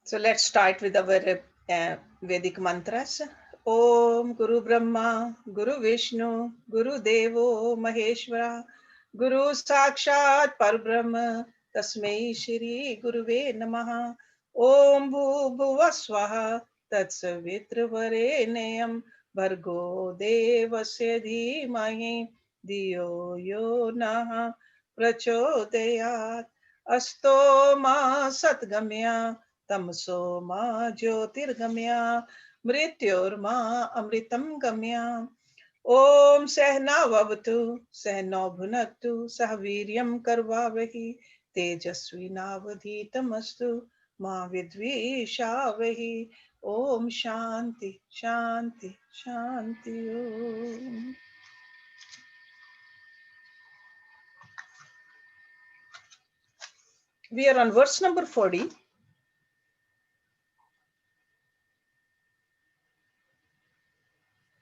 So let's start with our Vedic mantras. Om Guru Brahma, Guru Vishnu, Guru Devo Maheshwara, Guru Sakshat Parbrahma, Tasmai Shri Guruve Namaha. Om Bhuva Swaha, Tatsavitravarenayam, Bhargo Devasya Dhimahi, Diyo Yo Naha Prachodayat, Asto Ma Satgamya, तमसो मा ज्योतिर्गम्या मृत्योर्मा अमृतं गम्या ओम सहनावतु सहनौ भुनक्तु सह वीर्यं करवावहि तेजस्विनावधीतमस्तु मा विद्विषावहि ओम शांति शांति Shanti Om. We are on verse number 40.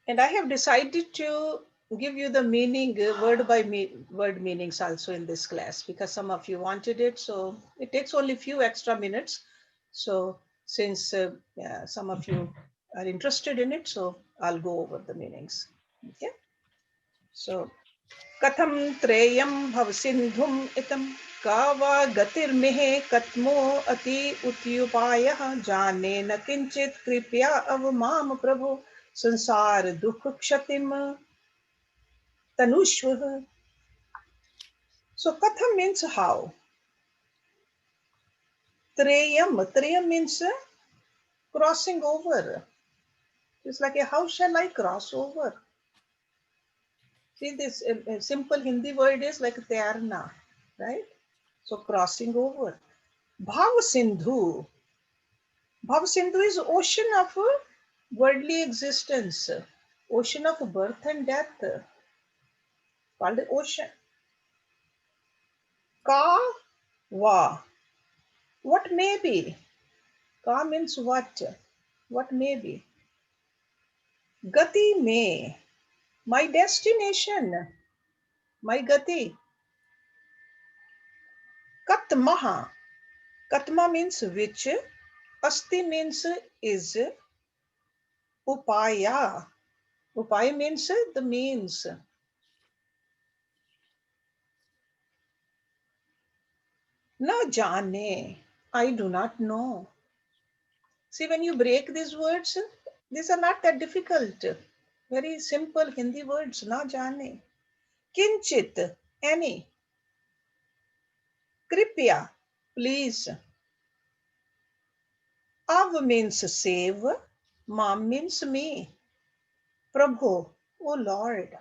And I have decided to give you the meaning, word by word meanings also in this class, because some of you wanted it. So it takes only few extra minutes. So since some of you are interested in it, so I'll go over the meanings. Okay. So Katham Treyam Bhavsindhum Itam Kava Gatirmehe Katmo Ati Utyupaya Jane Na Kinchit Kripya Avamam Prabhu Sansar Dukh Kshatim Tanushvah. So Katham means how. Treyam means crossing over. It's like how shall I cross over? See, this simple Hindi word is like Tayarna, right? So crossing over. Bhav Sindhu. Bhav Sindhu is ocean of worldly existence, ocean of birth and death, called the ocean. Ka va. What may be? Ka means what? What may be? Gati may. My destination. My gati. Katmaha. Katma means which. Asti means is. Upaya. Upaya means the means. Na jane. I do not know. See, when you break these words, these are not that difficult. Very simple Hindi words. Na jane. Kinchit. Any. Kripya. Please. Av means save. Mam means me. Prabhu. Oh Lord.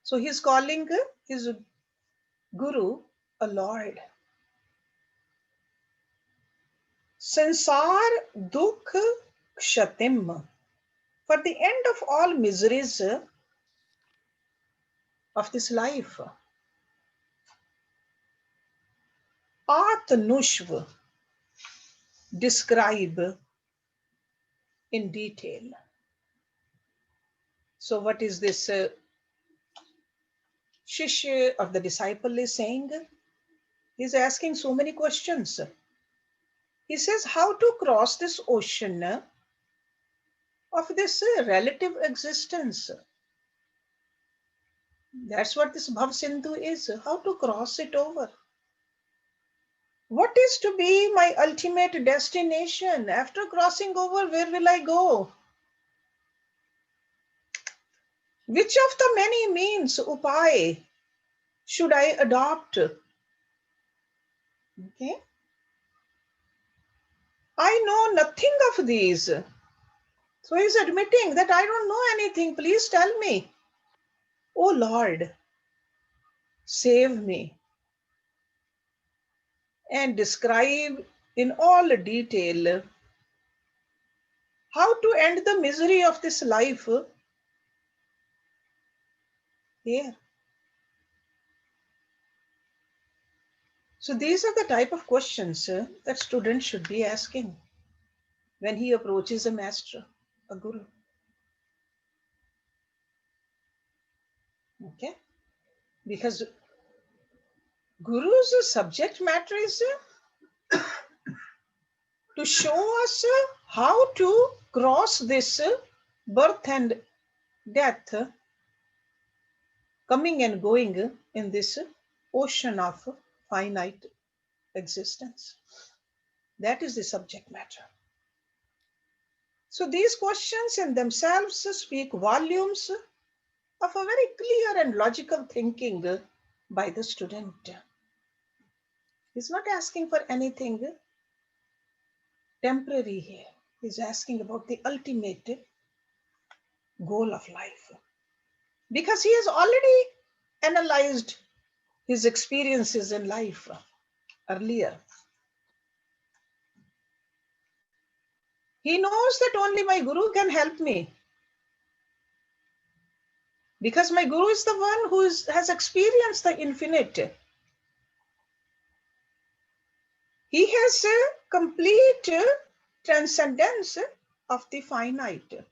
So he's calling his Guru a Lord. Sansar dukh kshatim. For the end of all miseries of this life. Atnushv. Describe in detail. So what is this Shishya or the disciple is saying? He's asking so many questions. He says how to cross this ocean of this relative existence. That's what this Bhav Sindhu is. How to cross it over. What is to be my ultimate destination? After crossing over, where will I go? Which of the many means, upay, should I adopt? Okay. I know nothing of these. So he's admitting that I don't know anything. Please tell me. Oh Lord, save me. And describe in all detail how to end the misery of this life here. So these are the type of questions that students should be asking when he approaches a master, a guru. Okay? Because guru's subject matter is to show us how to cross this birth and death, coming and going in this ocean of finite existence. That is the subject matter. So these questions in themselves speak volumes of a very clear and logical thinking by the student. He's not asking for anything temporary here. He's asking about the ultimate goal of life. Because he has already analyzed his experiences in life earlier. He knows that only my Guru can help me. Because my Guru is the one who has experienced the infinite. He has a complete transcendence of the finite.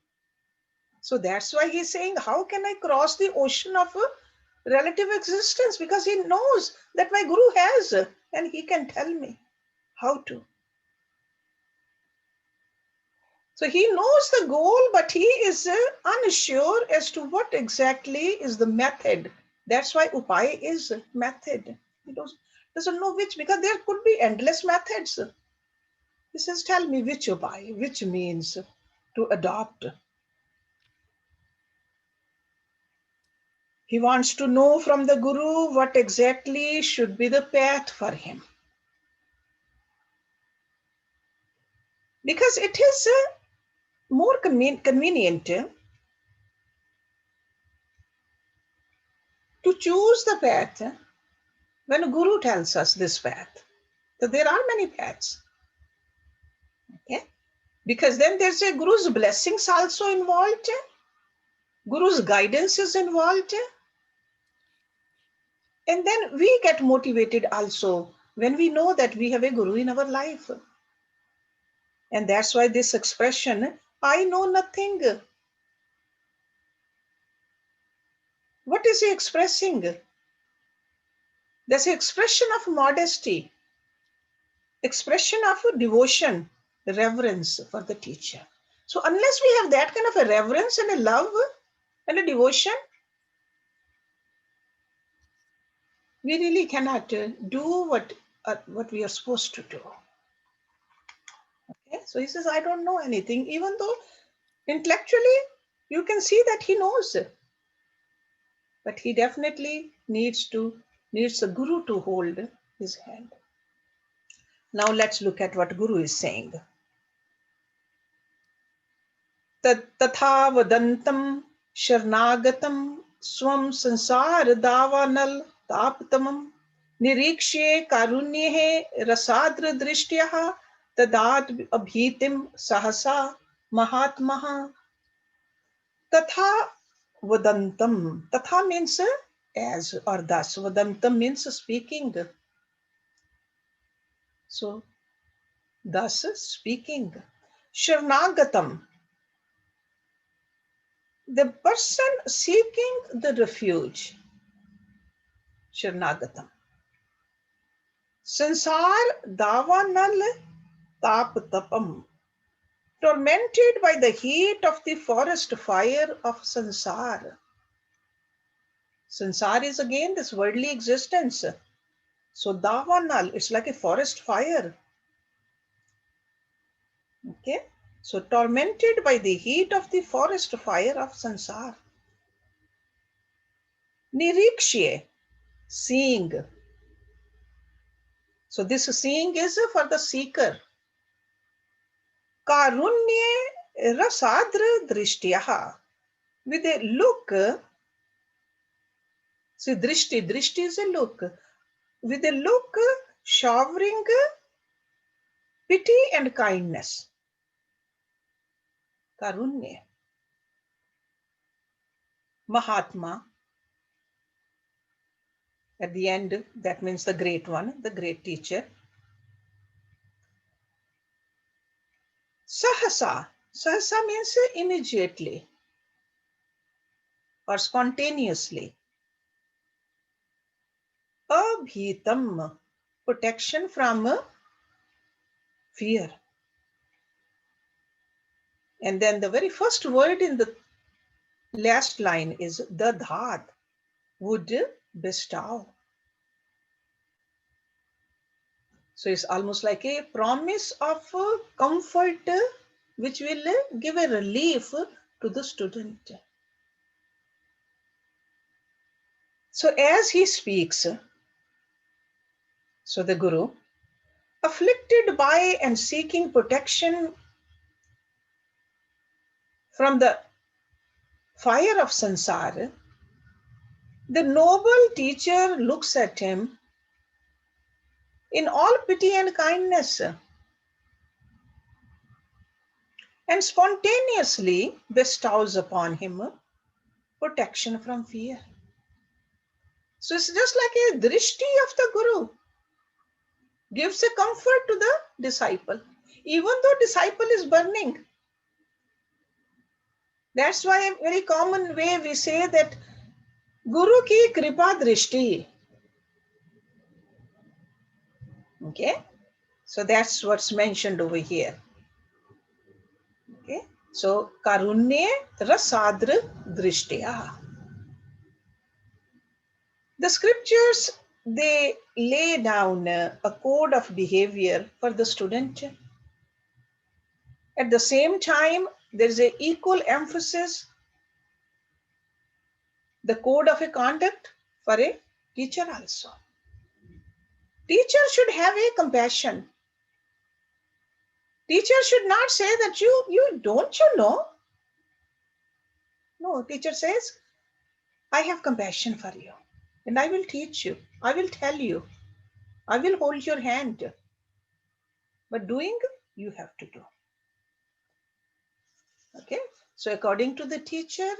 So that's why he's saying, how can I cross the ocean of relative existence? Because he knows that my Guru has, and he can tell me how to. So he knows the goal, but he is unsure as to what exactly is the method. That's why upaya is method. He doesn't know which, because there could be endless methods. He says, tell me which upaya, which means to adopt. He wants to know from the Guru what exactly should be the path for him. Because it is more convenient to choose the path when a Guru tells us this path. So there are many paths. Okay? Because then there's a Guru's blessings also involved. Guru's guidance is involved. And then we get motivated also when we know that we have a Guru in our life. And that's why this expression, I know nothing. What is he expressing? There's an expression of modesty, expression of devotion, reverence for the teacher. So unless we have that kind of a reverence and a love and a devotion, we really cannot do what we are supposed to do. Okay? So he says, I don't know anything, even though intellectually you can see that he knows. But he definitely needs a Guru to hold his hand. Now let's look at what Guru is saying. तथा वदन्तं शरणागतं स्वं संसार दावानल तापतमं निरीक्ष्ये कारुण्ये रसाद्र दृष्ट्यः तदात अभीतिं सहसा महात्मः तथा वदन्तं. Tatha means as or thus. Vadantam means speaking. So thus speaking. Sharnagatam, the person seeking the refuge. Sharnagatam. Sansar davanal tap tapam. Tormented by the heat of the forest fire of sansar. Sansar is again this worldly existence. So davanal, it's like a forest fire. Okay. So tormented by the heat of the forest fire of sansar. Nirikshye, seeing. So this seeing is for the seeker. Karunye rasadra drishtyaha. With a look, see drishti is a look. With a look showering pity and kindness. Karunya. Mahatma. At the end, that means the great one, the great teacher. Sahasa. Sahasa means immediately or spontaneously. Abhitam, protection from fear. And then the very first word in the last line is dadhat, would bestow. So it's almost like a promise of comfort which will give a relief to the student. So as he speaks, so the Guru, afflicted by and seeking protection from the fire of sansar, the noble teacher looks at him in all pity and kindness and spontaneously bestows upon him protection from fear. So it's just like a drishti of the Guru, gives a comfort to the disciple, even though disciple is burning. That's why a very common way we say that Guru ki kripa drishti. Okay, so that's what's mentioned over here. Okay, so karunye rasadra drishtya. The scriptures, they lay down a code of behavior for the student. At the same time, there is an equal emphasis, the code of a conduct for a teacher also. Teacher should have a compassion. Teacher should not say that you don't you know. No, teacher says, I have compassion for you and I will teach you. I will tell you. I will hold your hand. But doing, you have to do. Okay. So according to the teacher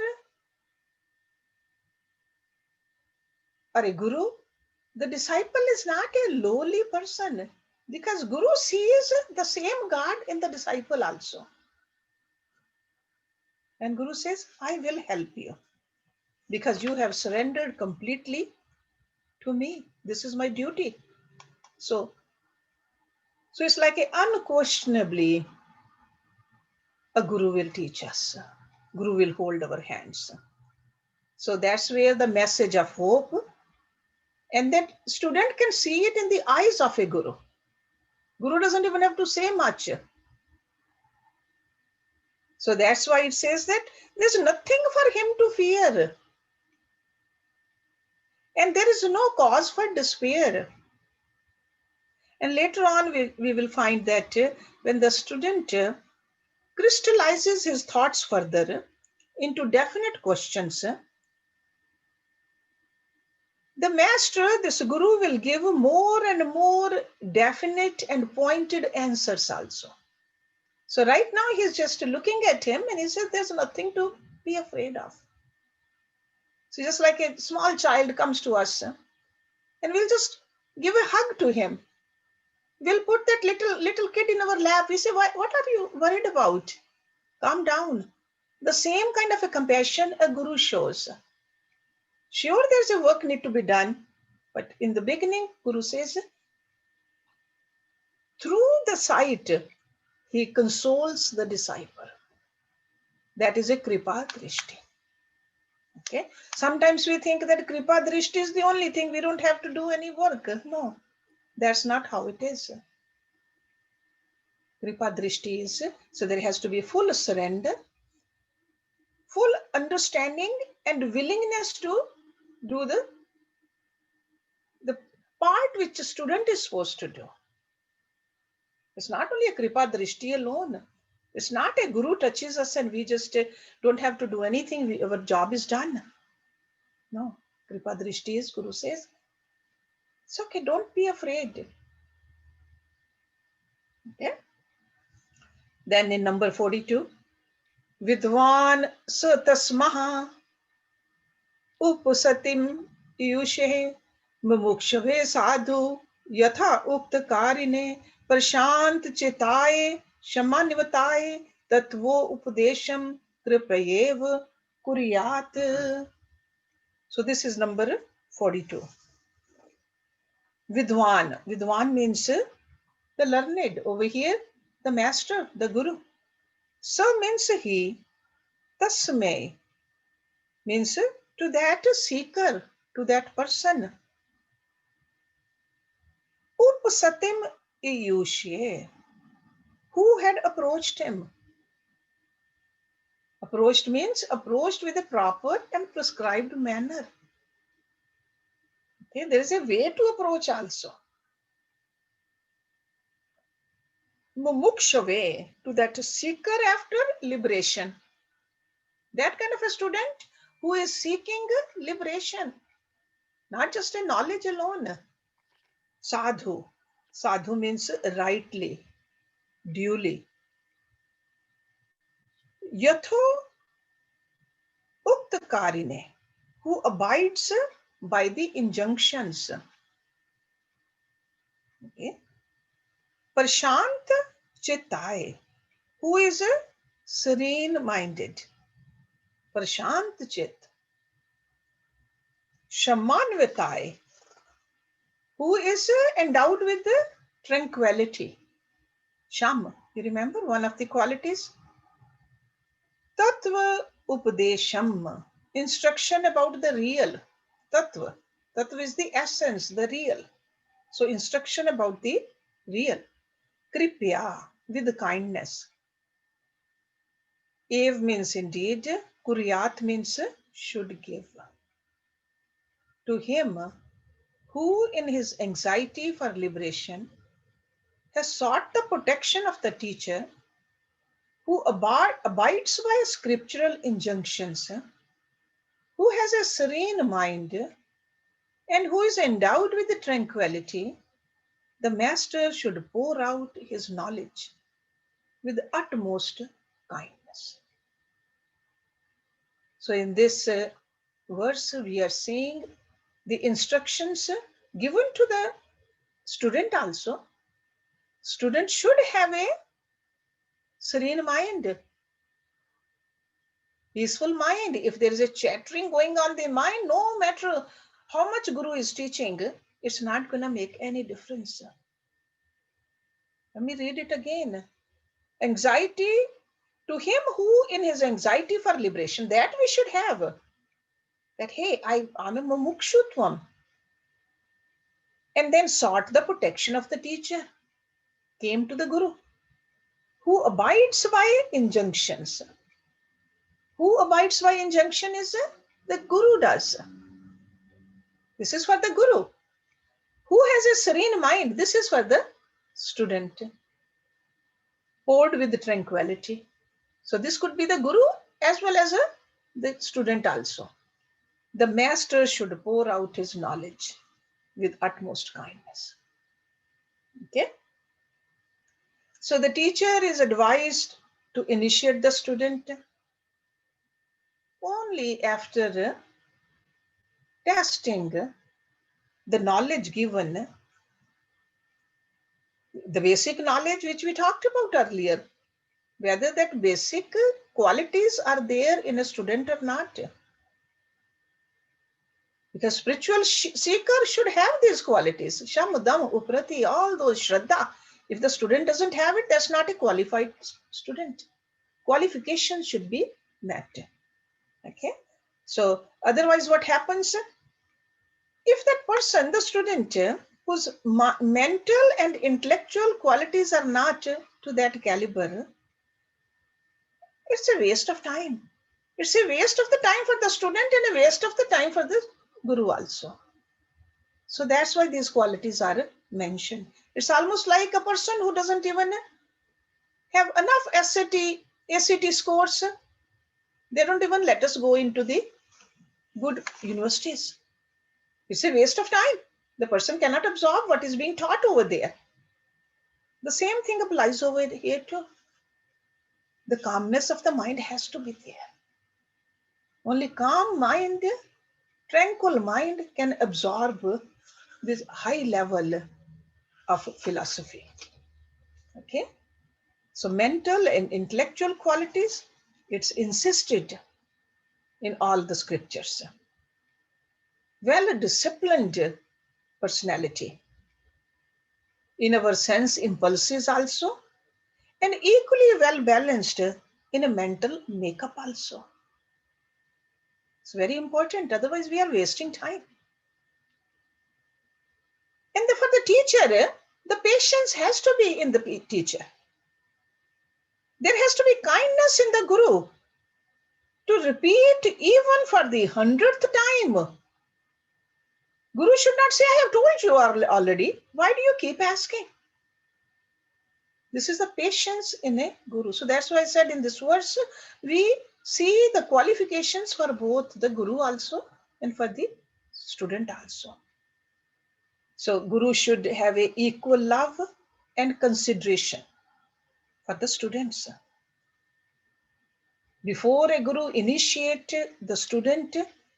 or a guru, the disciple is not a lowly person because Guru sees the same God in the disciple also. And Guru says, I will help you because you have surrendered completely to me. This is my duty. So it's like unquestionably a Guru will teach us. Guru will hold our hands. So that's where the message of hope, and that student can see it in the eyes of a Guru. Guru doesn't even have to say much. So that's why it says that there's nothing for him to fear. And there is no cause for despair. And later on, we will find that when the student crystallizes his thoughts further into definite questions, the master, this Guru, will give more and more definite and pointed answers also. So right now he's just looking at him and he says there's nothing to be afraid of. So just like a small child comes to us and we'll just give a hug to him. We'll put that little kid in our lap. We say, what are you worried about? Calm down. The same kind of a compassion a Guru shows. Sure, there's a work need to be done. But in the beginning, Guru says, through the sight, he consoles the disciple. That is a Kripa Drishti. Okay. Sometimes we think that Kripa Drishti is the only thing. We don't have to do any work. No, that's not how it is. Kripa Drishti is, so there has to be full surrender, full understanding and willingness to do the part which a student is supposed to do. It's not only a Kripa Drishti alone. It's not a Guru touches us and we just don't have to do anything. Our job is done. No, Kripa Drishti is, Guru says, it's okay, don't be afraid. Okay. Then in number 42, Vidwan Satasmaha Upasatim Yushe Mumukshave Sadhu Yatha Ukta Karine Prashant Chetaye Shamanivataye Tatvo Upadesham Kripayev Kuriyat. So this is number 42. Vidwan. Vidwan means the learned. Over here, the master, the Guru. So means he, tasmay means to that seeker, to that person. Upsatim iyushe, who had approached him. Approached means approached with a proper and prescribed manner. Okay, there is a way to approach also. Mumuksha way, to that seeker after liberation. That kind of a student who is seeking liberation, not just a knowledge alone. Sadhu. Sadhu means rightly, duly. Yatho uktakarine, who abides by the injunctions. Okay. Prashant chitai, who is serene minded. Prashant chit. Shamanvitai, who is endowed with tranquility. Sham, you remember one of the qualities? Tattva Upadesham, instruction about the real. Tattva. Tattva is the essence, the real. So, instruction about the real. Kripya, with kindness. Ev means indeed, Kuryat means should give. To him who, in his anxiety for liberation, has sought the protection of the teacher, who abides by scriptural injunctions, who has a serene mind, and who is endowed with tranquility, the master should pour out his knowledge with utmost kindness. So, in this verse, we are seeing the instructions given to the student also. Student should have a serene mind, peaceful mind. If there is a chattering going on in the mind, no matter how much Guru is teaching, it's not going to make any difference. Let me read it again. Anxiety, to him who in his anxiety for liberation, that we should have. That, hey, I'm a mumukshutvam. And then sought the protection of the teacher, came to the Guru, who abides by injunctions. Who abides by injunction is the Guru does. This is for the Guru. Who has a serene mind? This is for the student, poured with tranquility. So this could be the Guru as well as the student also. The master should pour out his knowledge with utmost kindness. Okay. So the teacher is advised to initiate the student only after testing the knowledge given, the basic knowledge which we talked about earlier, whether that basic qualities are there in a student or not. Because spiritual seeker should have these qualities. Shamadam, Uprati, all those Shraddha. If the student doesn't have it, that's not a qualified student. Qualification should be met. Okay. So otherwise what happens? If that person, the student, whose mental and intellectual qualities are not to that caliber, it's a waste of time. It's a waste of the time for the student and a waste of the time for the Guru also. So that's why these qualities are mentioned. It's almost like a person who doesn't even have enough ACT scores. They don't even let us go into the good universities. It's a waste of time. The person cannot absorb what is being taught over there. The same thing applies over here too. The calmness of the mind has to be there. Only calm mind, tranquil mind can absorb this high level of philosophy. Okay. So mental and intellectual qualities, it's insisted in all the scriptures. Well-disciplined personality. In our sense impulses also, and equally well-balanced in a mental makeup also. It's very important. Otherwise, we are wasting time. And for the teacher, the patience has to be in the teacher. There has to be kindness in the Guru to repeat even for the 100th time. Guru should not say, I have told you already. Why do you keep asking? This is the patience in a Guru. So that's why I said in this verse, we see the qualifications for both the Guru also and for the student also. So Guru should have a equal love and consideration for the students. Before a Guru initiate the student,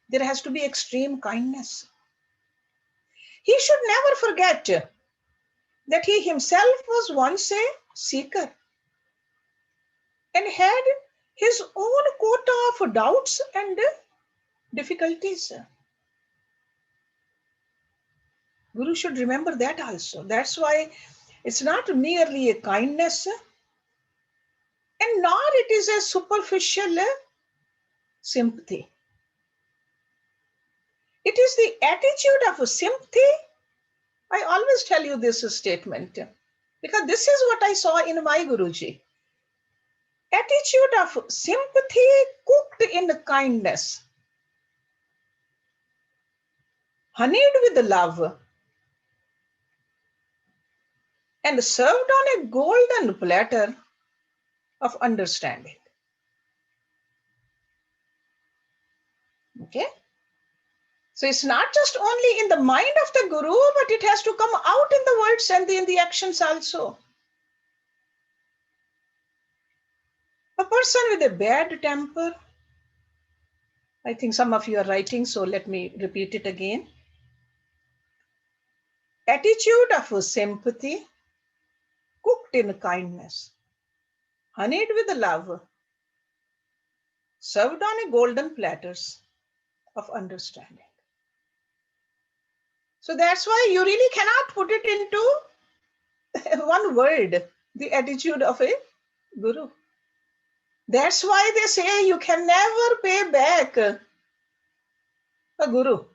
there has to be extreme kindness. He should never forget that he himself was once a seeker and had his own quota of doubts and difficulties. Guru should remember that also. That's why it's not merely a kindness and nor it is a superficial sympathy. It is the attitude of sympathy. I always tell you this statement because this is what I saw in my Guruji. Attitude of sympathy cooked in kindness, honeyed with love, and served on a golden platter of understanding. Okay? So it's not just only in the mind of the Guru, but it has to come out in the words and in the actions also. A person with a bad temper, I think some of you are writing, so let me repeat it again. Attitude of sympathy, cooked in kindness, honeyed with love, served on a golden platters of understanding. So that's why you really cannot put it into one word, the attitude of a Guru. That's why they say you can never pay back a Guru.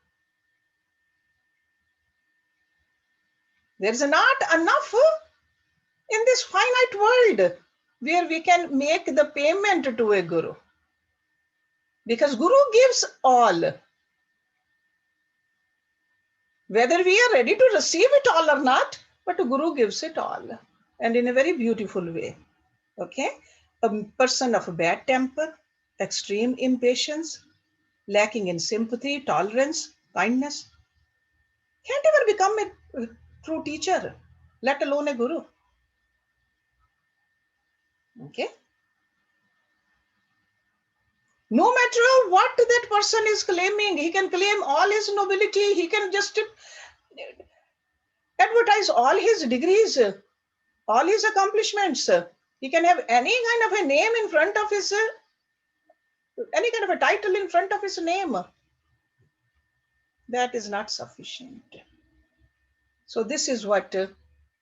There's not enough in this finite world where we can make the payment to a Guru. Because Guru gives all. Whether we are ready to receive it all or not, but Guru gives it all. And in a very beautiful way. Okay? A person of bad temper, extreme impatience, lacking in sympathy, tolerance, kindness, can't ever become a true teacher, let alone a Guru. Okay? No matter what that person is claiming, he can claim all his nobility, he can just advertise all his degrees, all his accomplishments. He can have any kind of a name in front of his, any kind of a title in front of his name. That is not sufficient. So this is what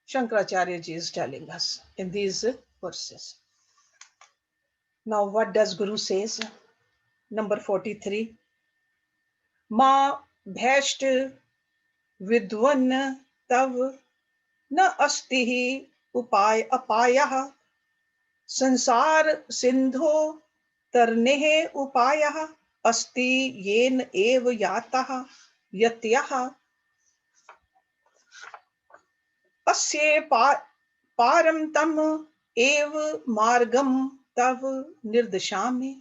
Shankaracharya ji is telling us in these verses. Now what does Guru says? Number 43. Ma bhasht vidwan tav न अस्ति ही उपाय अपायः संसार सिंधो तरने उपायः अस्ति येन एव यातः यत्यः अस्य पारम तम एव मार्गम तव निर्दशामि.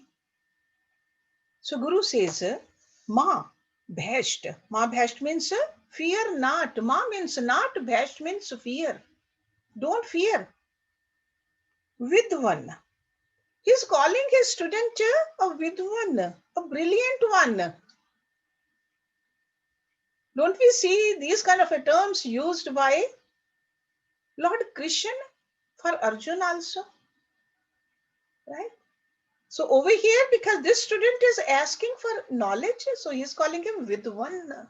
So Guru says, Ma bhasht. Ma bhasht means fear not. Ma means not, bhasht means fear. Don't fear. Vidwan. He's calling his student a vidwan, a brilliant one. Don't we see these kind of terms used by Lord Krishna for Arjuna also? Right? So over here, because this student is asking for knowledge, so he's calling him vidwan.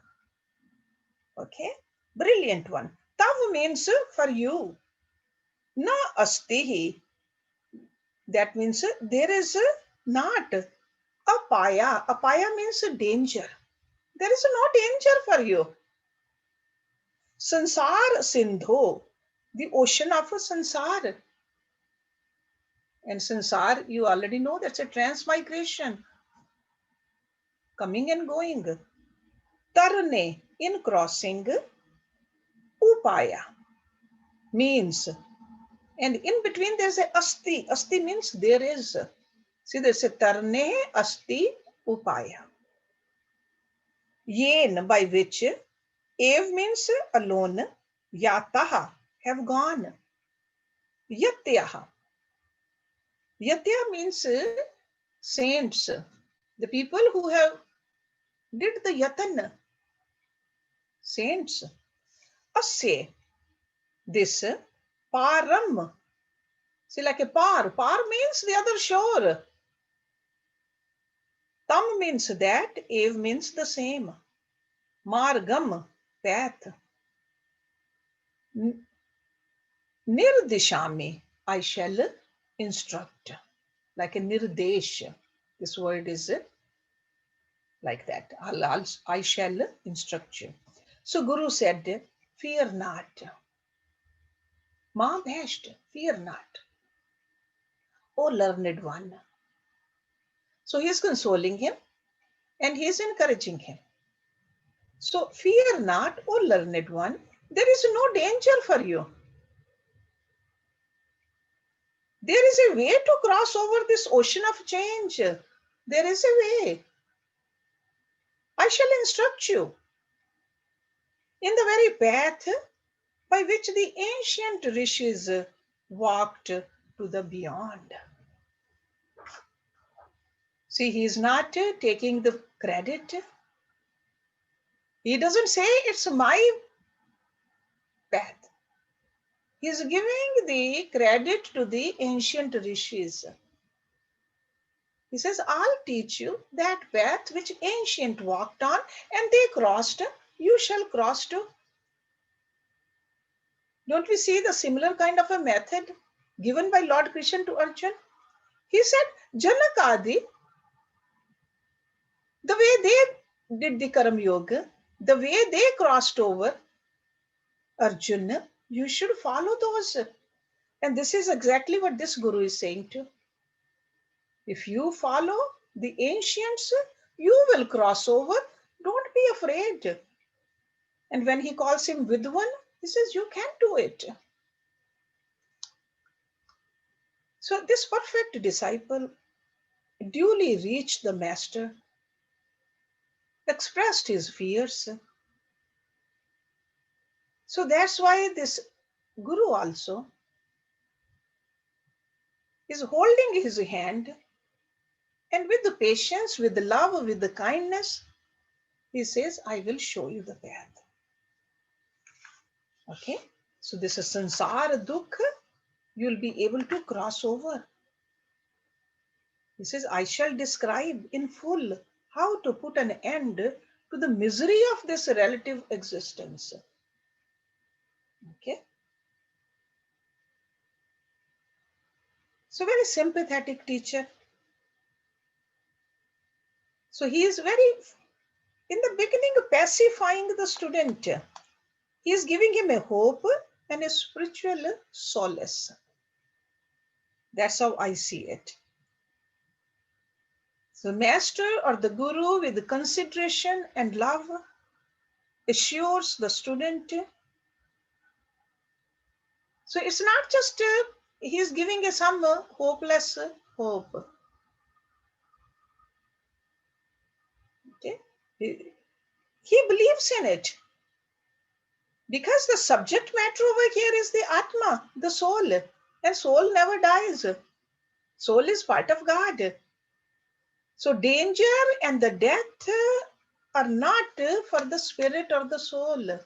Okay? Brilliant one. Tav means for you. Na astihi. That means there is not apaya. Apaya means danger. There is no danger for you. Sansar Sindho, the ocean of Sansar. And Sansar, you already know that's a transmigration, coming and going. Tarne, in crossing, upaya means, and in between there's a asti. Asti means there is. See, there's a tarne, asti, upaya. Yen, by which, ev means alone, yataha, have gone. Yatyaha. Yatya means saints, the people who have did the yatan, saints. Asya, this, param. See, like a par means the other shore. Tam means that, ev means the same. Margam, path. Nirdishami, I shall instruct. Like a nirdesh. This word is like that. I shall instruct you. So Guru said, fear not. Ma bhasht, fear not. O learned one. So he is consoling him and he is encouraging him. So fear not, O learned one. There is no danger for you. There is a way to cross over this ocean of change. There is a way. I shall instruct you in the very path by which the ancient rishis walked to the beyond. See, he is not taking the credit. He doesn't say it's my path. He is giving the credit to the ancient rishis. He says, I'll teach you that path which ancient walked on and they crossed, you shall cross too. Don't we see the similar kind of a method given by Lord Krishna to Arjun? He said, Janakadi, the way they did the Karam Yoga, the way they crossed over, Arjuna, you should follow those. And this is exactly what this Guru is saying too. If you follow the ancients, you will cross over. Don't be afraid. And when he calls him Vidwan, he says, you can do it. So this perfect disciple duly reached the master, expressed his fears. So that's why this Guru also is holding his hand, and with the patience, with the love, with the kindness, he says, I will show you the path. Okay, so this is sansara dukha, you'll be able to cross over. He says, I shall describe in full how to put an end to the misery of this relative existence. Okay, so very sympathetic teacher. So he is very, in the beginning, pacifying the student. He is giving him a hope and a spiritual solace. That's how I see it. So master or the Guru, with consideration and love, assures the student. So it's not just he's giving some hopeless hope. Okay? He believes in it. Because the subject matter over here is the Atma, the soul. And soul never dies. Soul is part of God. So danger and the death are not for the spirit or the soul.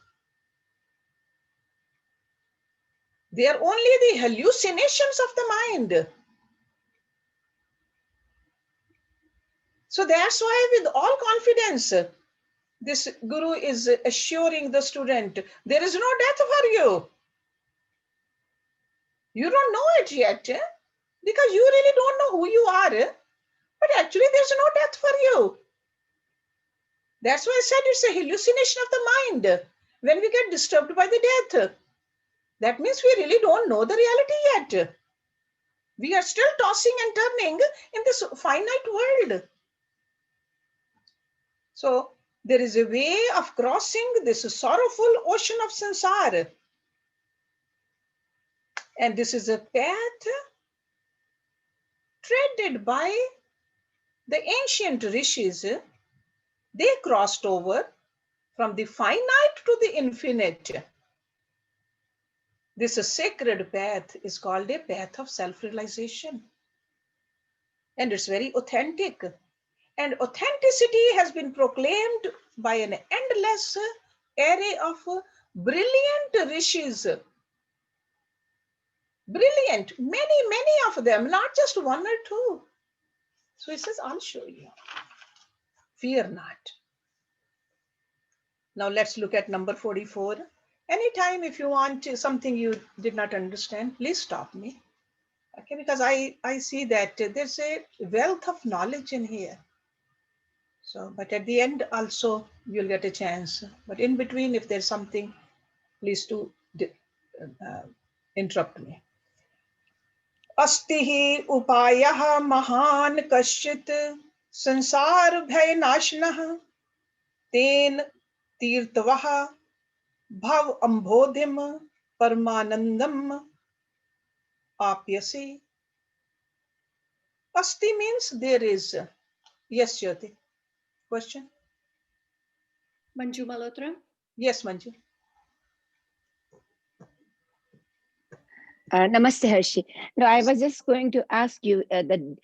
They are only the hallucinations of the mind. So that's why with all confidence, this Guru is assuring the student, there is no death for you. You don't know it yet. because you really don't know who you are, but actually there's no death for you. That's why I said it's a hallucination of the mind when we get disturbed by the death. That means we really don't know the reality yet. We are still tossing and turning in this finite world. So there is a way of crossing this sorrowful ocean of samsara. And this is a path treaded by the ancient rishis. They crossed over from the finite to the infinite. This sacred path is called a path of self-realization. And it's very authentic. And authenticity has been proclaimed by an endless array of brilliant rishis. Brilliant, many of them, not just one or two. So he says, I'll show you. Fear not. Now let's look at number 44. Anytime if you want something you did not understand, please stop me. Okay, because I see that there's a wealth of knowledge in here. So, but at the end also you'll get a chance. But in between, if there's something, please do interrupt me. अस्ति उपायः महान् कश्चित् संसार भय नाशनः तेन तीर्थवः भव अम्भोधिम परमानंदम आप्यसे. Asti means there is. Yes, Jyoti. Question? Manju Malhotra. Yes, Manju. Namaste, Hershey. No, I was just going to ask you, the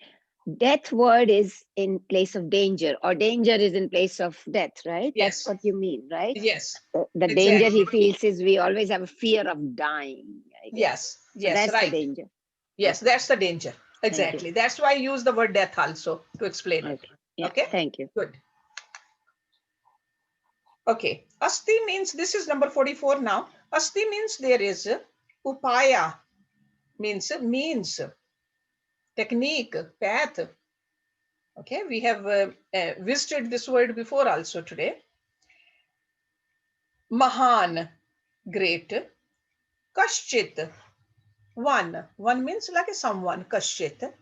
death word is in place of danger, or danger is in place of death, right? Yes. That's what you mean, right? Yes. The Exactly. danger he feels is we always have a fear of dying. I guess. Yes. So Yes. that's Right. the danger. Yes, that's the danger. Exactly. That's why I use the word death also to explain it. Okay. Yeah, okay. Thank you. Good. Okay. Asti means, this is number 44 now. Asti means there is. Upaya means technique, path. Okay, we have visited this word before also today. Mahan, great. Kashchit, one. One means like a someone, kashchit.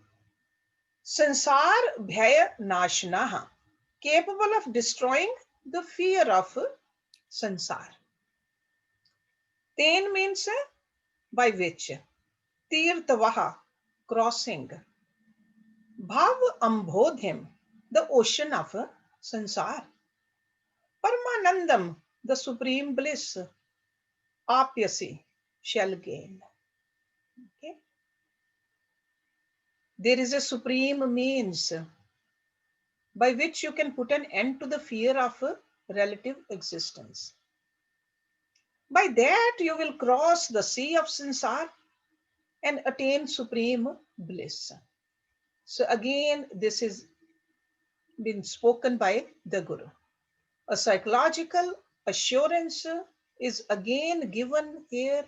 Sansar bhaya nashnaha, capable of destroying the fear of sansar. Ten means by which. Tirtavaha, crossing. Bhav ambodhim, the ocean of sansar. Paramanandam, the supreme bliss. Apyasi, shall gain. Okay. There is a supreme means by which you can put an end to the fear of relative existence. By that you will cross the sea of sansar and attain supreme bliss. So again, this is been spoken by the Guru. A psychological assurance is again given here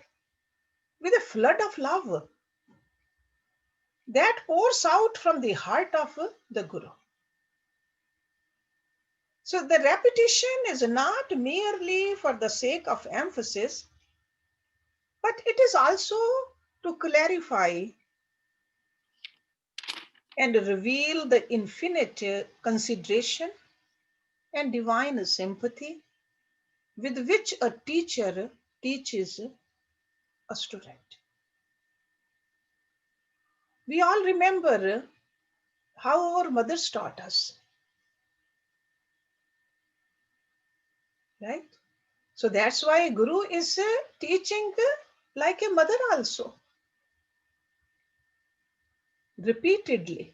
with a flood of love that pours out from the heart of the Guru. So the repetition is not merely for the sake of emphasis, but it is also to clarify and reveal the infinite consideration and divine sympathy with which a teacher teaches a student. We all remember how our mothers taught us, right? So that's why Guru is teaching like a mother also, repeatedly.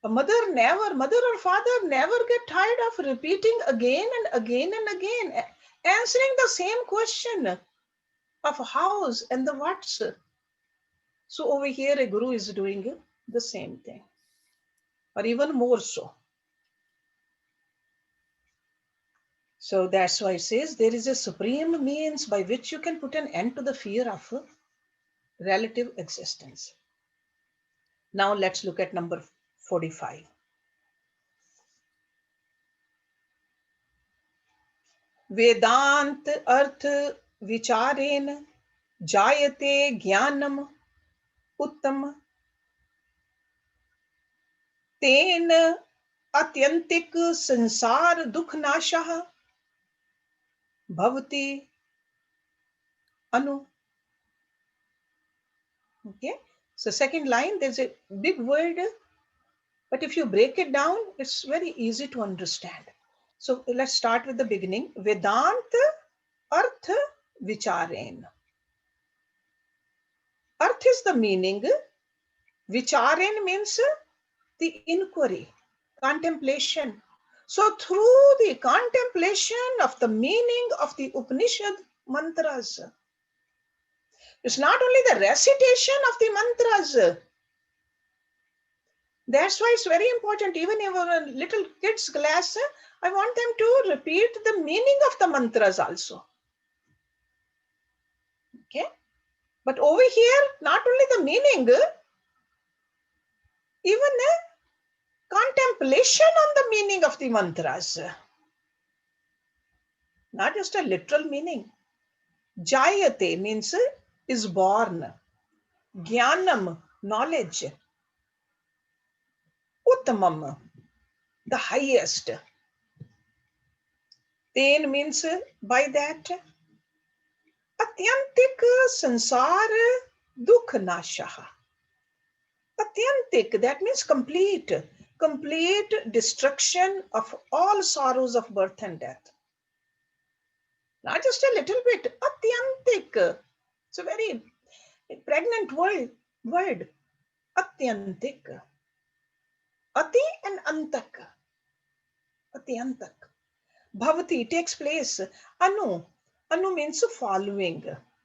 A mother or father never get tired of repeating again and again and again, answering the same question of how's and the what's. So over here, a Guru is doing the same thing, or even more so. So that's why it says there is a supreme means by which you can put an end to the fear of relative existence. Now let's look at number 45. वेदांत अर्थ विचारेण जायते ज्ञानम उत्तम तेन आत्यंतिक संसार दुख नाशः भवति अनु. Okay, so second line, there's a big word, but if you break it down, it's very easy to understand. So let's start with the beginning. Vedant arth vicharen. Arth is the meaning. Vicharen means the inquiry, contemplation. So through the contemplation of the meaning of the Upanishad mantras, it's not only the recitation of the mantras. That's why it's very important. Even in our little kids class, I want them to repeat the meaning of the mantras also. Okay, but over here, not only the meaning, even contemplation on the meaning of the mantras, not just a literal meaning. Jayate means is born. Jnanam, knowledge. Uttamam, the highest. Ten means by that. Atyantik sansar dukh nashaha. Atyantik, that means complete. Complete destruction of all sorrows of birth and death. Not just a little bit. Atyantik. It's a very pregnant word. Atyantik. Ati and antak. Atyantak. Bhavati takes place. Anu. Anu means following.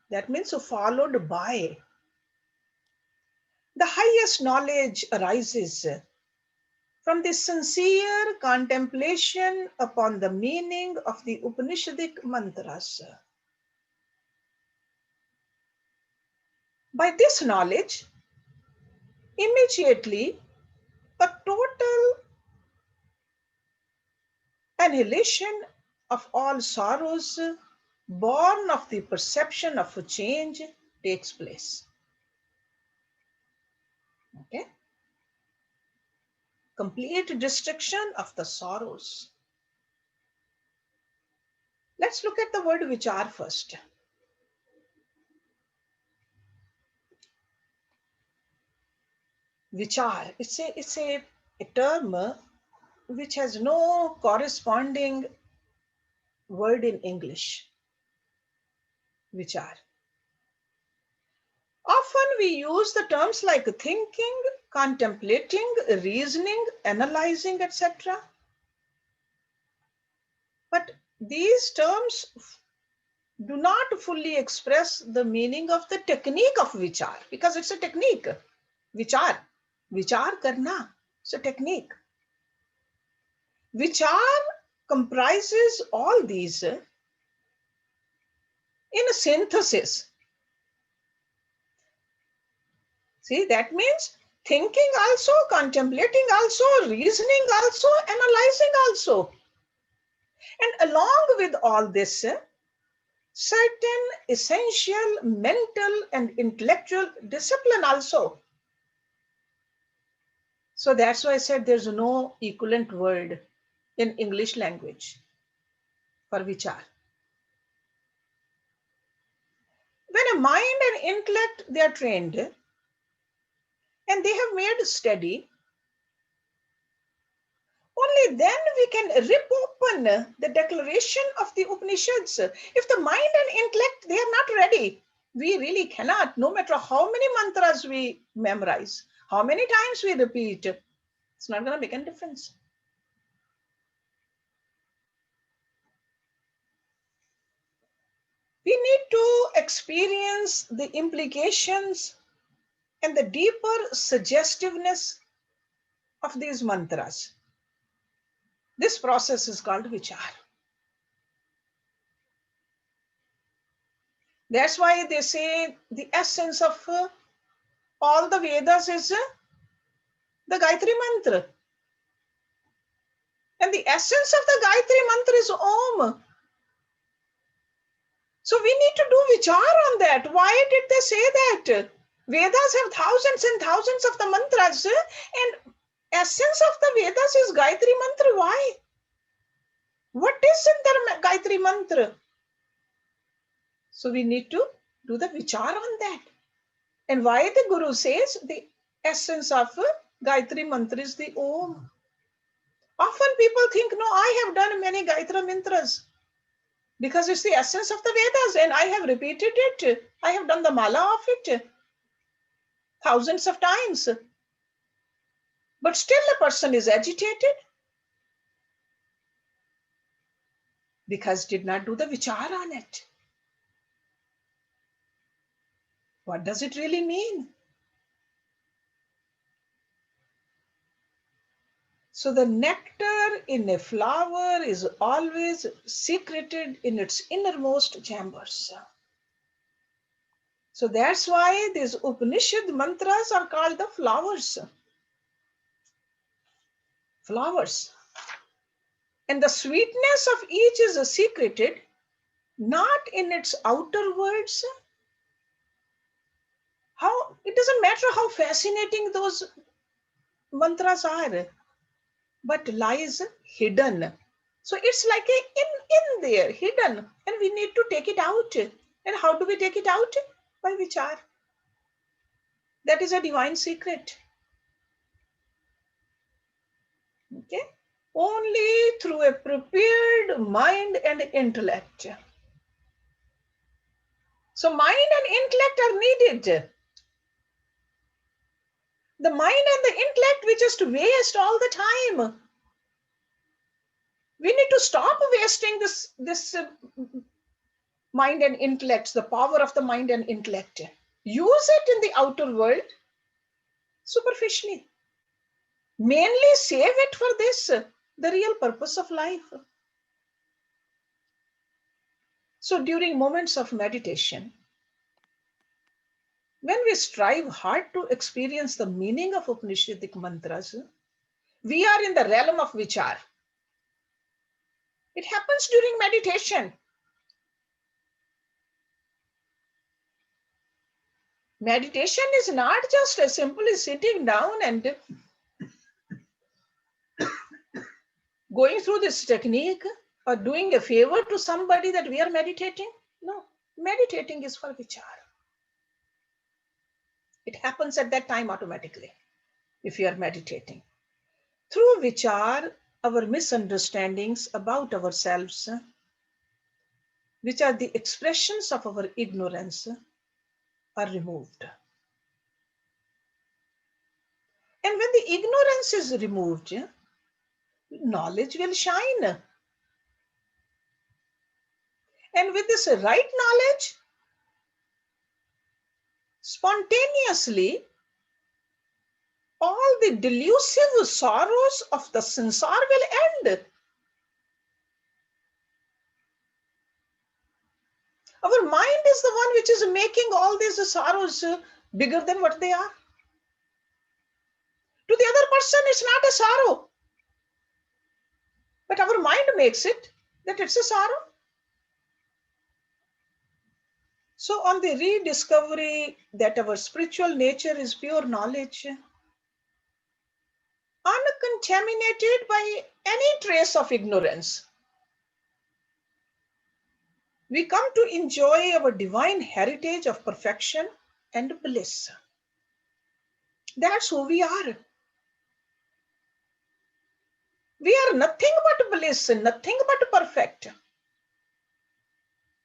That means followed by. The highest knowledge arises from the sincere contemplation upon the meaning of the Upanishadic mantras. By this knowledge, immediately a total annihilation of all sorrows born of the perception of a change takes place. Okay? Complete destruction of the sorrows. Let's look at the word vichar first. Vichar, it's a term which has no corresponding word in English. Vichar. Often we use the terms like thinking, contemplating, reasoning, analyzing, etc. But these terms do not fully express the meaning of the technique of vichar, because it's a technique. Vichar karna, it's a technique. Vichar comprises all these in a synthesis. See, that means thinking also, contemplating also, reasoning also, analyzing also. And along with all this, certain essential mental and intellectual discipline also. So that's why I said there's no equivalent word in English language for vichar. When a mind and intellect, they are trained and they have made steady, only then we can rip open the declaration of the Upanishads. If the mind and intellect, they are not ready, we really cannot, no matter how many mantras we memorize, how many times we repeat, it's not going to make any difference. We need to experience the implications and the deeper suggestiveness of these mantras. This process is called vichar. That's why they say the essence of all the Vedas is the Gayatri Mantra. And the essence of the Gayatri Mantra is Om. So we need to do vichar on that. Why did they say that? Vedas have thousands and thousands of the mantras, and essence of the Vedas is Gayatri Mantra. Why? What is in the Gayatri Mantra? So we need to do the vichar on that. And why the Guru says the essence of Gayatri Mantra is the Om. Often people think, no, I have done many Gayatri Mantras because it's the essence of the Vedas and I have repeated it. I have done the mala of it thousands of times. But still a person is agitated because did not do the vichar on it. What does it really mean? So the nectar in a flower is always secreted in its innermost chambers. So that's why these Upanishad mantras are called the flowers. Flowers. And the sweetness of each is secreted not in its outer words. How it doesn't matter how fascinating those mantras are, but lies hidden. So it's like in there, hidden, and we need to take it out. And how do we take it out? By vichar. That is a divine secret. Okay? Only through a prepared mind and intellect. So mind and intellect are needed. The mind and the intellect we just waste all the time. We need to stop wasting this mind and intellect, the power of the mind and intellect. Use it in the outer world superficially. Mainly save it for this, the real purpose of life. So during moments of meditation, when we strive hard to experience the meaning of Upanishadic mantras, we are in the realm of vichar. It happens during meditation. Meditation is not just as simply sitting down and going through this technique or doing a favor to somebody that we are meditating. No, meditating is for vichar. It happens at that time automatically if you are meditating. Through vichar, our misunderstandings about ourselves, which are the expressions of our ignorance, are removed. And when the ignorance is removed, knowledge will shine. And with this right knowledge, spontaneously, all the delusive sorrows of the sansar will end. Our mind is the one which is making all these sorrows bigger than what they are. To the other person, it's not a sorrow. But our mind makes it that it's a sorrow. So on the rediscovery that our spiritual nature is pure knowledge, uncontaminated by any trace of ignorance, we come to enjoy our divine heritage of perfection and bliss. That's who we are. We are nothing but bliss, nothing but perfect.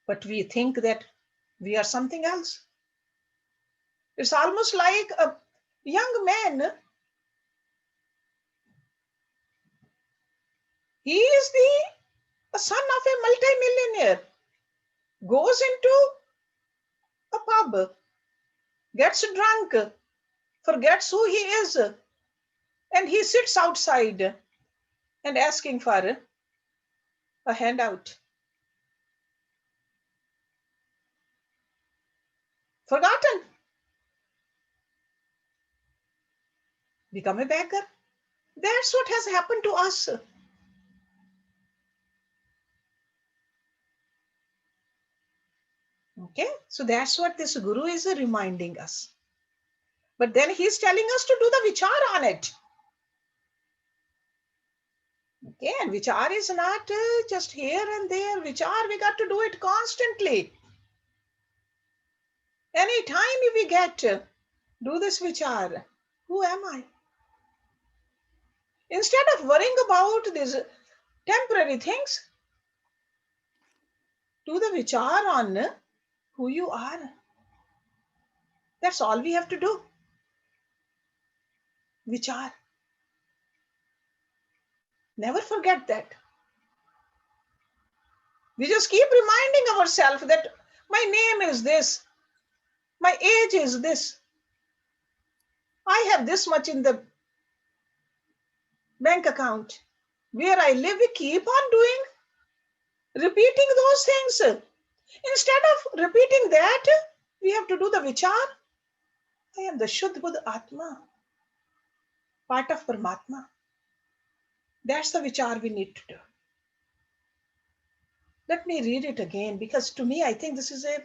But we think that we are something else. It's almost like a young man. He is the son of a multimillionaire, goes into a pub, gets drunk, forgets who he is, and he sits outside and asking for a handout. Forgotten. become a beggar. That's what has happened to us. Okay, so that's what this Guru is reminding us. But then he's telling us to do the vichar on it. Okay, and vichar is not just here and there. Vichar, we got to do it constantly. Anytime we get do this vichar, who am I? Instead of worrying about these temporary things, do the vichar on who you are. That's all we have to do. Vichar. Never forget that. We just keep reminding ourselves that my name is this, my age is this, I have this much in the bank account. Where I live, we keep on repeating those things. Instead of repeating that, we have to do the vichar. I am the Shuddh Buddha Atma, part of Paramatma. That's the vichar we need to do. Let me read it again, because to me, I think this is a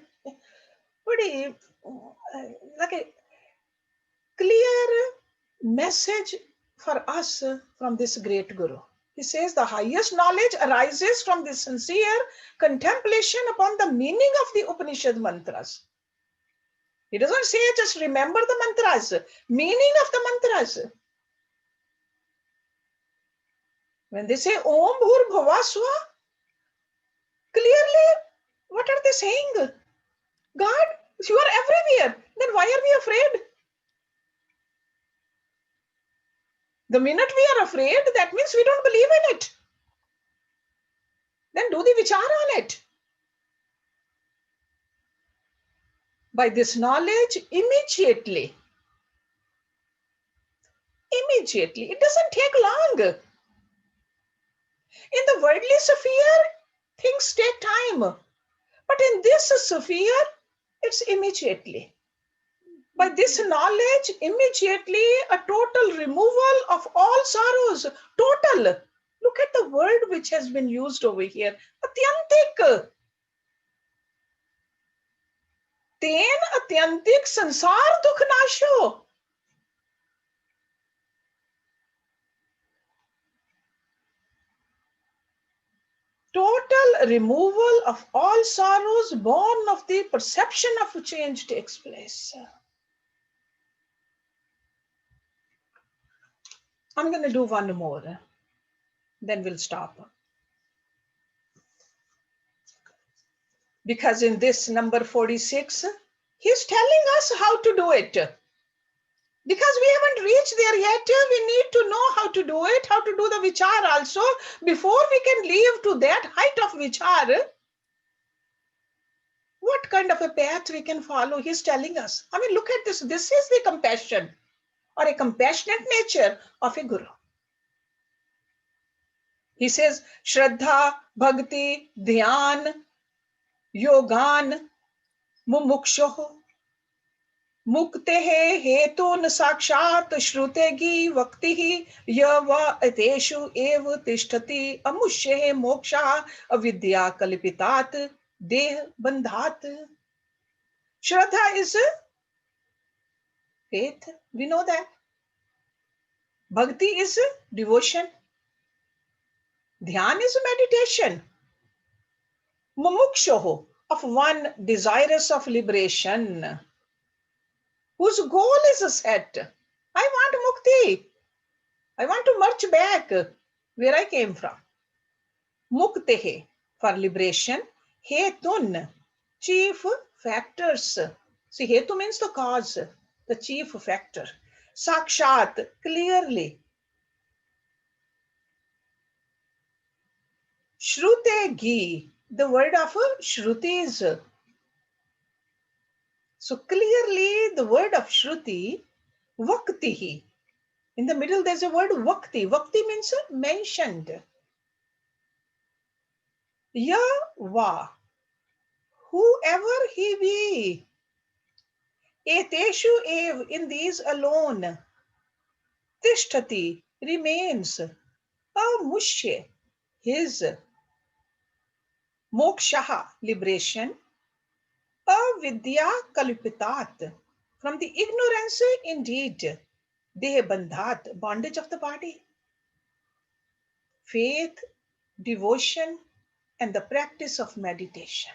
pretty like a clear message for us from this great Guru. He says the highest knowledge arises from the sincere contemplation upon the meaning of the Upanishad mantras. He doesn't say just remember the mantras, meaning of the mantras. When they say Om Bhur Bhuva Swa, clearly what are they saying? God, you are everywhere. Then why are we afraid? The minute we are afraid, that means we don't believe in it. Then do the vichar on it. By this knowledge, immediately, it doesn't take long. In the worldly sphere, things take time. But in this sphere, it's immediately. By this knowledge, immediately a total removal of all sorrows. Total. Look at the word which has been used over here. Atyantik. Ten atyantik sansar dukh nasho. Total removal of all sorrows born of the perception of change takes place. I'm going to do one more, then we'll stop. Because in this number 46, he's telling us how to do it. Because we haven't reached there yet, we need to know how to do it, how to do the vichar also, before we can leave to that height of vichar. What kind of a path we can follow, he's telling us. I mean, look at this. This is the compassion or a compassionate nature of a guru. He says, Shraddha, Bhakti, Dhyan, Yogan, Mumukshoho, Muktehe hetun sakshat shrutegi vaktihi yava ateshu ev tishtati amushye moksha avidya kalipitat deh bandhat. Shraddha is faith, we know that. Bhakti is devotion. Dhyan is meditation. Mumukshoho, of one desirous of liberation, whose goal is set. I want mukti. I want to march back where I came from. Muktehe, for liberation. Hetun, chief factors. See, hetu means the cause, the chief factor. Sakshat, clearly. Shrutegi, the word of Shruti is. So clearly the word of Shruti, Vaktihi. In the middle there's a word Vakti. Vakti means mentioned. Ya va, whoever he be. Eteshu ev, in these alone. Utishtati remains amushya, his mokshaha liberation, avidya kalpitat from the ignorance indeed, deha bandhat bondage of the body, faith, devotion, and the practice of meditation.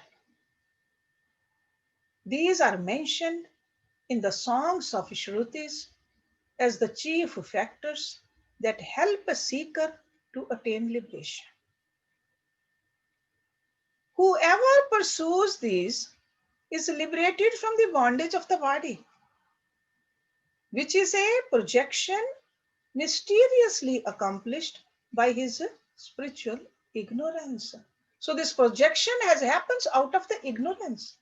These are mentioned in the songs of Shrutis as the chief factors that help a seeker to attain liberation. Whoever pursues these is liberated from the bondage of the body, which is a projection mysteriously accomplished by his spiritual ignorance. So this projection has happens out of the ignorance.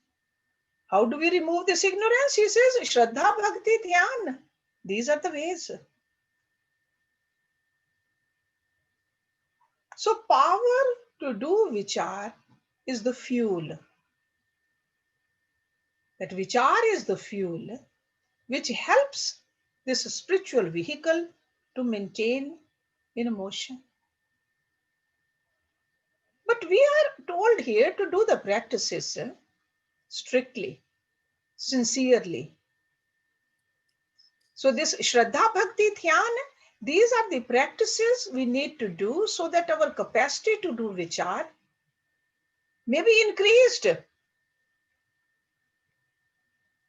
How do we remove this ignorance? He says, Shraddha, Bhakti, Dhyan. These are the ways. So power to do vichar is the fuel. That vichar is the fuel which helps this spiritual vehicle to maintain in motion. But we are told here to do the practices strictly, sincerely. So this Shraddha Bhakti Dhyan, these are the practices we need to do so that our capacity to do vichar may be increased.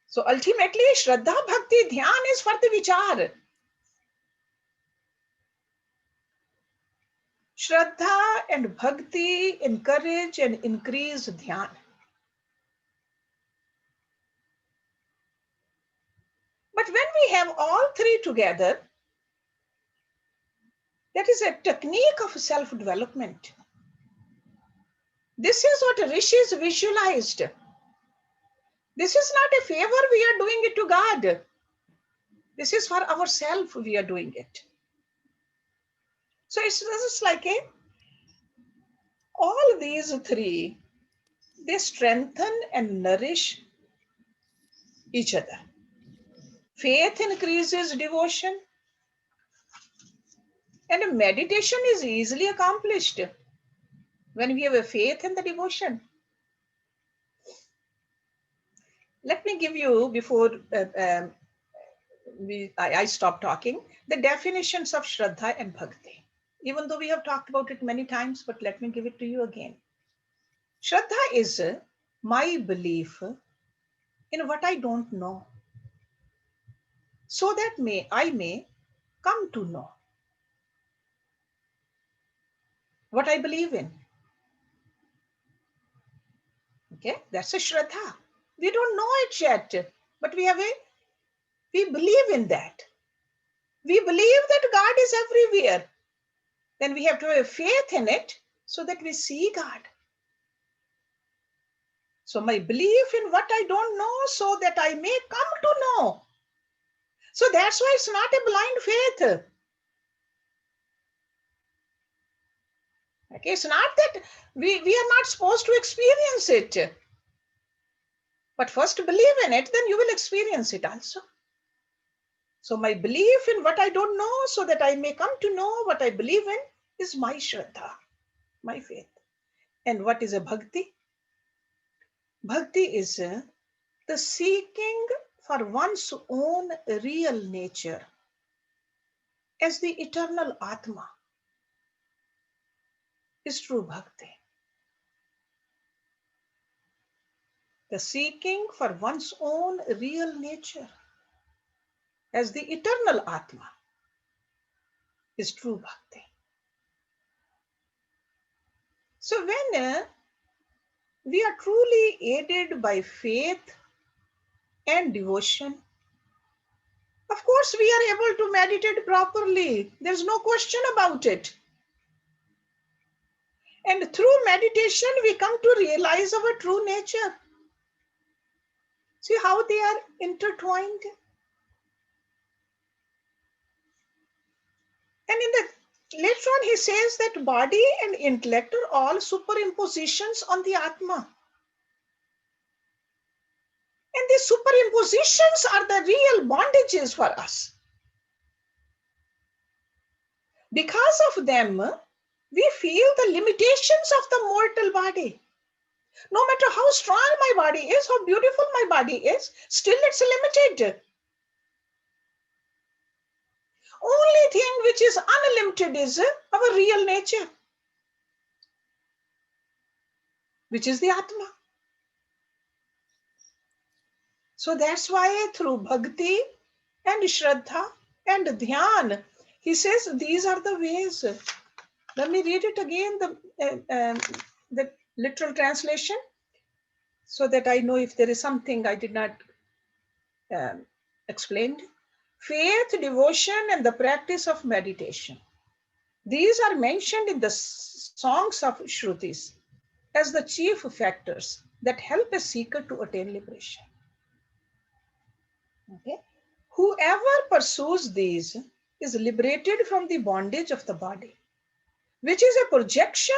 So ultimately, Shraddha Bhakti Dhyan is for the vichar. Shraddha and Bhakti encourage and increase dhyan. But when we have all three together, that is a technique of self-development. This is what rishis visualized. This is not a favor we are doing it to God. This is for ourselves we are doing it. So it's just like all these three, they strengthen and nourish each other. Faith increases devotion, and meditation is easily accomplished when we have a faith in the devotion. Let me give you, before I stop talking, the definitions of Shraddha and Bhakti. Even though we have talked about it many times, but let me give it to you again. Shraddha is my belief in what I don't know, so that I may come to know what I believe in. Okay, that's a Shraddha. We don't know it yet, but we believe in that. We believe that God is everywhere. Then we have to have faith in it so that we see God. So my belief in what I don't know so that I may come to know. So that's why it's not a blind faith. Okay, it's not that we are not supposed to experience it. But first believe in it, then you will experience it also. So my belief in what I don't know so that I may come to know what I believe in is my Shraddha, my faith. And what is a bhakti? Bhakti is the seeking for one's own real nature as the eternal Atma is true bhakti. The seeking for one's own real nature as the eternal Atma is true bhakti. So when we are truly aided by faith and devotion, of course we are able to meditate properly. There's no question about it. And through meditation, we come to realize our true nature. See how they are intertwined? And in the later on, he says that body and intellect are all superimpositions on the Atma. And these superimpositions are the real bondages for us. Because of them, we feel the limitations of the mortal body. No matter how strong my body is, how beautiful my body is, still it's limited. Only thing which is unlimited is our real nature, which is the Atma. So that's why through bhakti and shraddha and dhyan, he says these are the ways. Let me read it again, the literal translation, so that I know if there is something I did not explain. Faith, devotion, and the practice of meditation. These are mentioned in the songs of Shrutis as the chief factors that help a seeker to attain liberation. Okay? Whoever pursues these is liberated from the bondage of the body, which is a projection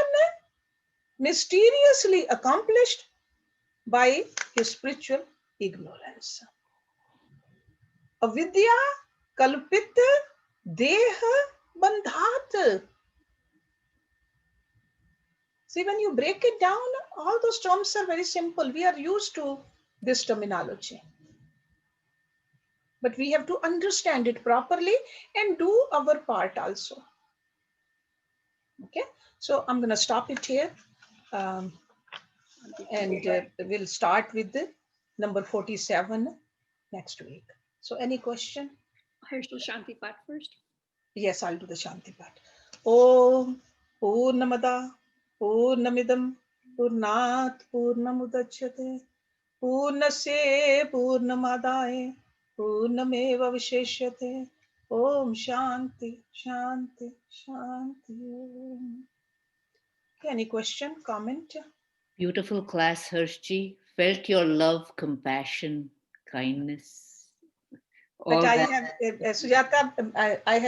mysteriously accomplished by his spiritual ignorance. Avidya kalpit deha bandhat. See, when you break it down, all those terms are very simple. We are used to this terminology. But we have to understand it properly and do our part also. Okay, so I'm going to stop it here. And we'll start with the number 47 next week. So any question? Hersh will Shanti Pat first. Yes, I'll do the Shanti part. Om Purnamada Purnamidam Purnat Purnamudachyate Purnasya Purnamadaya Purnameva Visheshyate. Om Shanti Shanti Shanti. Okay, any question, comment? Beautiful class, Hershji. Felt your love, compassion, kindness. But All I that. have, Sujata, I have